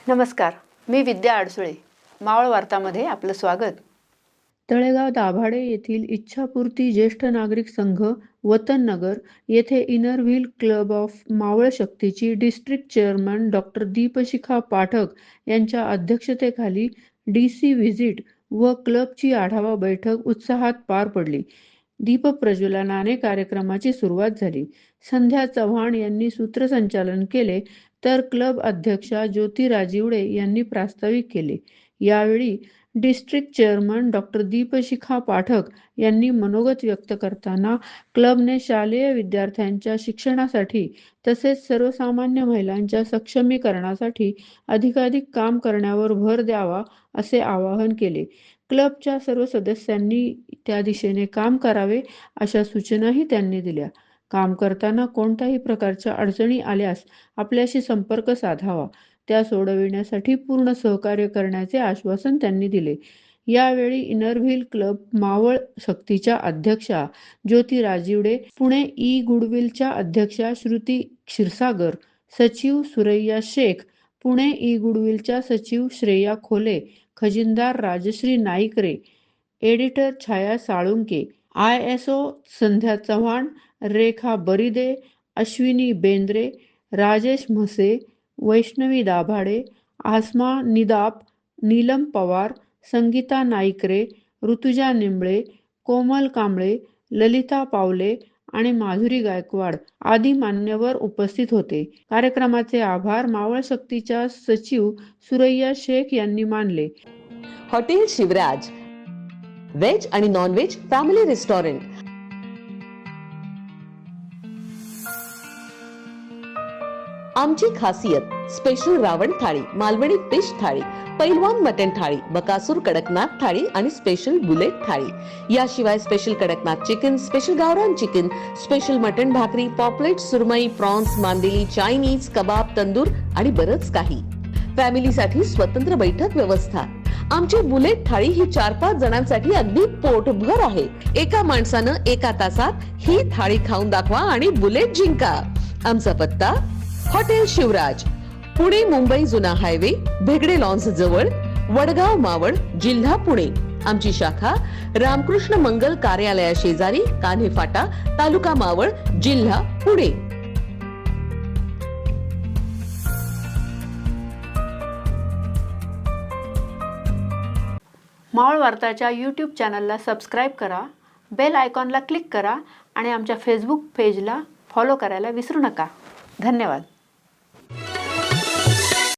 नमस्कार, मी विद्या अडसुळे. मावळ वार्तामध्ये आपलं स्वागत. तळेगाव दाभाडे येथील इच्छापूर्ती ज्येष्ठ नागरिक संघ वतन नगर येथे inner wheel club of Maval शक्तीची district chairman doctor Deepshikha Pathak यांच्या अध्यक्षतेखाली DC व्हिजिट व क्लबची आढावा बैठक उत्साहात पार पडली. दीपप्रज्वलनाने कार्यक्रमाची सुरुवात झाली. संध्या चव्हाण यांनी सूत्रसंचालन केले, तर क्लब अध्यक्षा ज्योती राजिवडे यांनी प्रास्ताविक केले. यावेळी district chairman doctor Deepshikha Pathak यांनी मनोगत व्यक्त करताना क्लबने शालेय विद्यार्थ्यांच्या शिक्षणासाठी तसेच सर्वसामान्य महिलांच्या सक्षमीकरणासाठी अधिकाधिक काम करण्यावर भर द्यावा असे आवाहन केले. क्लबच्या सर्व सदस्यांनी त्या दिशेने काम करावे अशा सूचनाही त्यांनी दिल्या. काम करताना कोणत्याही प्रकारच्या अडचणी आल्यास आपल्याशी संपर्क साधावा, त्या सोडविण्यासाठी पूर्ण सहकार्य करण्याचे आश्वासन त्यांनी दिले. यावेळी इनर व्हील क्लब मावळ शक्तीच्या अध्यक्षा ज्योती राजिवडे, पुणे गुडविलच्या अध्यक्षा श्रुती क्षीरसागर, सचिव सुरैया शेख, पुणे गुडविलच्या सचिव श्रेया खोले, खजिनदार राजश्री नाईकरे, एडिटर छाया साळुंके, ISO संध्या चव्हाण, रेखा बरिदे, अश्विनी बेंद्रे, राजेश म्हसे, वैष्णवी दाभाडे, आसमा निदाप, नीलम पवार, संगीता नाईकरे, ऋतुजा निंबळे, कोमल कांबळे, ललिता पावले आणि माधुरी गायकवाड आदी मान्यवर उपस्थित होते. कार्यक्रमाचे आभार मावळ शक्तीच्या सचिव सुरैया शेख यांनी मानले. हॉटेल शिवराज, व्हेज आणि नॉन व्हेज फॅमिली रेस्टॉरंट. आमची खासियत स्पेशल रावण थाळी, मालवणी फिश थाळी, पैलवान मटन थाळी, बकासूर कडकनाथ थाळी आणि स्पेशल बुलेट थाळी. याशिवाय स्पेशल कडकनाथ चिकन, स्पेशल गावरान चिकन, स्पेशल मटन भाकरी, पॉपलेट, सुरमई, प्रॉन्स, मांदेली, चायनीज, कबाब, तंदूर आणि बरंच काही. फॅमिलीसाठी स्वतंत्र बैठक व्यवस्था. आमची बुलेट थाळी ही 4-5 जणांसाठी अगदी पोटभर आहे. एका माणसानं एका तासात ही थाळी खाऊन दाखवा आणि बुलेट जिंका. आमचा पत्ता हॉटेल शिवराज, पुणे मुंबई जुना हायवे, भेगडे लॉन्स जवळ, वडगाव मावळ, जिल्हा पुणे. आमची शाखा रामकृष्ण मंगल कार्यालया शेजारी, कान्हे फाटा, तालुका मावळ, जिल्हा पुणे. मावळ वार्ताच्या YouTube चॅनलला सबस्क्राईब करा, बेल आयकॉनला क्लिक करा आणि आमच्या फेसबुक पेजला फॉलो करायला विसरू नका. धन्यवाद.